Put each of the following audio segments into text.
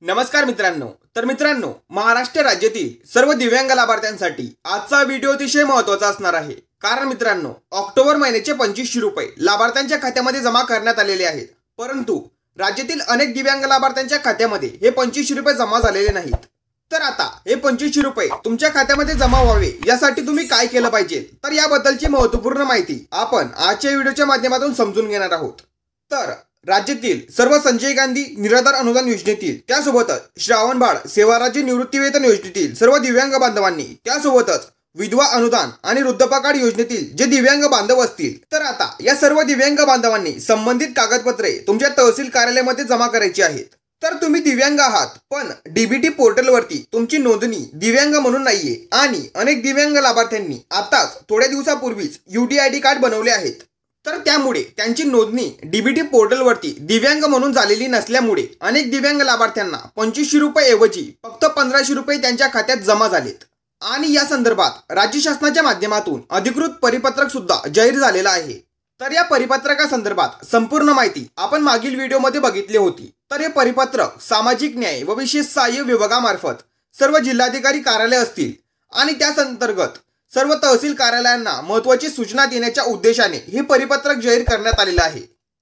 नमस्कार मित्रांनो, महाराष्ट्र राज्यातील सर्व दिव्यांग लाभार्थ्यांसाठी आजचा व्हिडिओ अतिशय महत्त्वाचा असणार आहे। कारण मित्रांनो, ऑक्टोबर महिन्याचे 2500 रुपये लाभार्थ्यांच्या खात्यामध्ये जमा करण्यात आलेले आहेत। परंतु राज्यातील अनेक दिव्यांग लाभार्थ्यांच्या खात्यामध्ये हे 2500 रुपये जमा झालेले नाहीत। तर आता हे 2500 रुपये तुमच्या खात्यामध्ये जमा व्हावे यासाठी तुम्ही काय केलं पाहिजे, तर याबद्दलची महत्त्वपूर्ण माहिती आपण आजच्या व्हिडिओच्या माध्यमातून समजून घेणार आहोत। तर राज्यातील सर्व संजय गांधी निराधार अनुदान योजनेतील, त्यासोबतच श्रावणबाळ सेवाराज्य निवृत्तीवेतन योजनेतील सर्व दिव्यांग बांधवांनी, त्यासोबतच विधवा अनुदान आणि वृद्धपकाळ योजनेतील जे दिव्यांग बांधव असतील, तर आता या सर्व दिव्यांग बांधवांनी संबंधित कागदपत्रे तुमच्या तहसील कार्यालयामध्ये जमा करायची आहेत। तर तुम्ही दिव्यांग आहात पण डीबीटी पोर्टलवरती तुमची नोंदणी दिव्यांग म्हणून नाहीये आणि अनेक दिव्यांग लाभार्थ्यांनी आताच थोड्या दिवसापूर्वीच UDID कार्ड बनवले आहेत। तर त्यामुळे त्यांची नोंदणी डीबीटी पोर्टलवरती दिव्यांग म्हणून झालेली नसल्यामुळे अनेक दिव्यांग लाभार्थ्यांना 2500 रुपये ऐवजी फक्त 1500 रुपये त्यांच्या खात्यात जमा झालेत। आणि या संदर्भात राज्य शासनाच्या माध्यमातून अधिकृत परिपत्रक सुद्धा जाहीर झालेला आहे। तर या परिपत्रकासंदर्भात संपूर्ण माहिती आपण मागील व्हिडिओमध्ये बघितली होती। तर हे परिपत्रक सामाजिक न्याय व विशेष सहाय्य विभागामार्फत सर्व जिल्हाधिकारी कार्यालय असतील आणि त्याच अंतर्गत सर्व तहसील कार्यालयांना महत्त्वाची सूचना देण्याच्या उद्देशाने हे परिपत्रक जाहीर करण्यात आलेले आहे।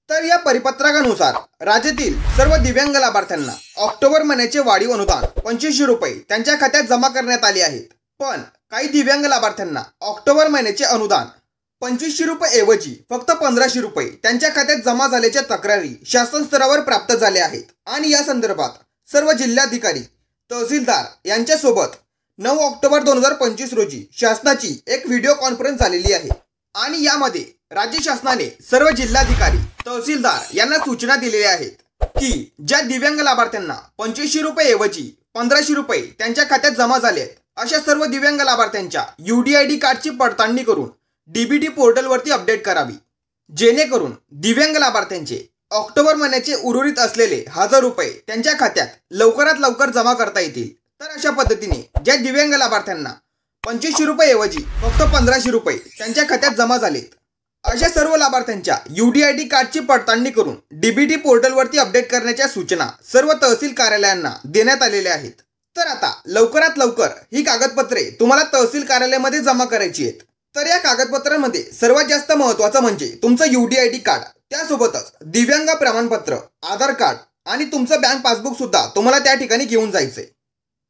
तर या परिपत्रकानुसार राज्यातील सर्व दिव्यांग लाभार्थ्यांना ऑक्टोबर महिन्याचे वाढीव अनुदान 2500 रुपये त्यांच्या खात्यात जमा करण्यात आले आहेत। पण काही दिव्यांग लाभार्थ्यांना ऑक्टोबर महिन्याचे अनुदान 2500 रुपये ऐवजी फक्त 1500 रुपये त्यांच्या खात्यात जमा झाल्याच्या तक्रारी शासन स्तरावर प्राप्त झाल्या आहेत। आणि या संदर्भात सर्व जिल्हाधिकारी तहसीलदार यांच्यासोबत 9 ऑक्टोबर 2025 रोजी शासनाची एक व्हिडिओ कॉन्फरन्स झालेली आहे। आणि यामध्ये राज्य शासनाने सर्व जिल्हाधिकारी तहसीलदार यांना सूचना दिलेल्या आहेत की ज्या दिव्यांग लाभार्थ्यांना 2500 रुपये ऐवजी 1500 रुपये त्यांच्या खात्यात जमा झाले आहेत, अशा सर्व दिव्यांग लाभार्थ्यांच्या UDID कार्डची पडताळणी करून डीबीटी पोर्टलवरती अपडेट करावी, जेणेकरून दिव्यांग लाभार्थ्यांचे ऑक्टोबर महिन्याचे उर्वरित असलेले 1000 रुपये त्यांच्या खात्यात लवकरात लवकर जमा करता येतील। तर अशा पद्धतीने ज्या दिव्यांग लाभार्थ्यांना 2500 रुपये ऐवजी फक्त 1500 रुपये त्यांच्या खात्यात जमा झालेत, अशा सर्व लाभार्थ्यांच्या UDID कार्डची पडताळणी करून डीबीटी पोर्टलवरती अपडेट करण्याच्या सूचना सर्व तहसील कार्यालयांना देण्यात आलेल्या आहेत। तर आता लवकरात लवकर ही कागदपत्रे तुम्हाला तहसील कार्यालयामध्ये जमा करायची आहेत। तर या कागदपत्रांमध्ये सर्वात जास्त महत्त्वाचं म्हणजे तुमचं UDID कार्ड, त्यासोबतच दिव्यांग प्रमाणपत्र, आधार कार्ड आणि तुमचं बँक पासबुक सुद्धा तुम्हाला त्या ठिकाणी घेऊन जायचंय।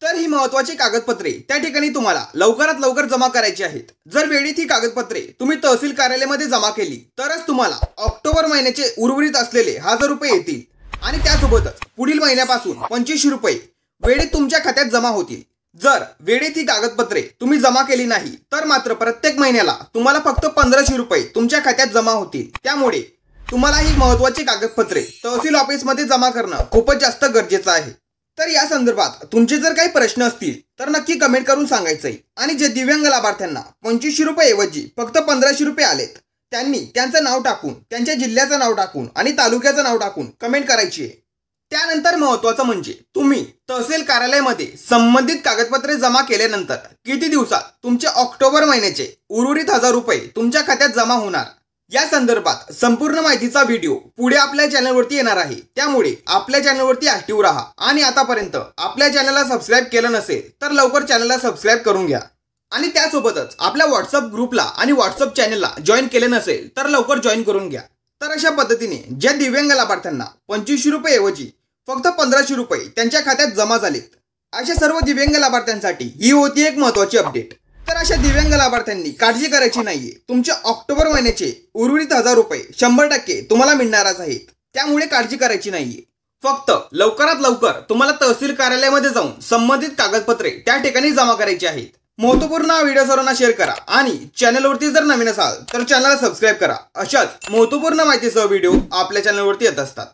तर ही महत्त्वाची कागदपत्रे त्या ठिकाणी तुम्हाला लवकरात लवकर जमा करायची आहेत। जर वेळीत ही कागदपत्रे तुम्ही तहसील कार्यालयामध्ये जमा केली तरच तुम्हाला ऑक्टोबर महिन्याचे उर्वरित असलेले 1000 रुपये येतील आणि त्यासोबतच पुढील महिन्यापासून 2500 रुपये वेळेत तुमच्या खात्यात जमा होतील। जर वेळेत ही कागदपत्रे तुम्ही जमा केली नाही तर मात्र प्रत्येक महिन्याला तुम्हाला फक्त 1500 रुपये तुमच्या खात्यात जमा होतील। त्यामुळे तुम्हाला ही महत्त्वाची कागदपत्रे तहसील ऑफिसमध्ये जमा करणं खूपच जास्त गरजेचं आहे। तर या संदर्भात तुमचे जर काही प्रश्न असतील तर नक्की कमेंट करून सांगायचंय। आणि जे दिव्यांग लाभार्थ्यांना 2500 रुपये ऐवजी फक्त 1500 रुपये आलेत, त्यांनी त्यांचं नाव टाकून, त्यांच्या जिल्ह्याचं नाव टाकून आणि तालुक्याचं नाव टाकून कमेंट करायची आहे। त्यानंतर महत्त्वाचं म्हणजे तुम्ही तहसील कार्यालयामध्ये संबंधित कागदपत्रे जमा केल्यानंतर किती दिवसात तुमचे ऑक्टोबर महिन्याचे उर्वरित 1000 रुपये तुमच्या खात्यात जमा होणार, या संदर्भात संपूर्ण माहितीचा व्हिडिओ पुढे आपल्या चॅनलवरती येणार आहे। त्यामुळे आपल्या चॅनलवरती ऍक्टिव्ह राहा आणि आतापर्यंत आपल्या चॅनलला सबस्क्राईब केलं नसेल तर लवकर चॅनलला सबस्क्राईब करून घ्या। आणि त्यासोबतच आपल्या व्हॉट्सअप ग्रुपला आणि व्हॉट्सअप चॅनलला जॉईन केले नसेल तर लवकर जॉईन करून घ्या। तर अशा पद्धतीने ज्या दिव्यांग लाभार्थ्यांना 2500 रुपये ऐवजी फक्त 1500 रुपये त्यांच्या खात्यात जमा झालेत, अशा सर्व दिव्यांग लाभार्थ्यांसाठी ही होती एक महत्त्वाची अपडेट। तर अशा दिव्यांग लाभार्थ्यांनी काळजी करायची नाहीये, तुमचे ऑक्टोबर महिन्याचे उर्वरित 1000 रुपये 100% तुम्हाला मिळणारच आहेत। त्यामुळे काळजी करायची नाहीये। फक्त लवकरात लवकर तुम्हाला तहसील कार्यालयामध्ये जाऊन संबंधित कागदपत्रे त्या ठिकाणी जमा करायची आहेत। महत्त्वपूर्ण व्हिडिओ सर्वांना शेअर करा आणि चॅनलवरती जर नवीन असाल तर चॅनलला सबस्क्राईब करा। अशाच महत्त्वपूर्ण माहितीसह व्हिडिओ आपल्या चॅनलवरती येत असतात।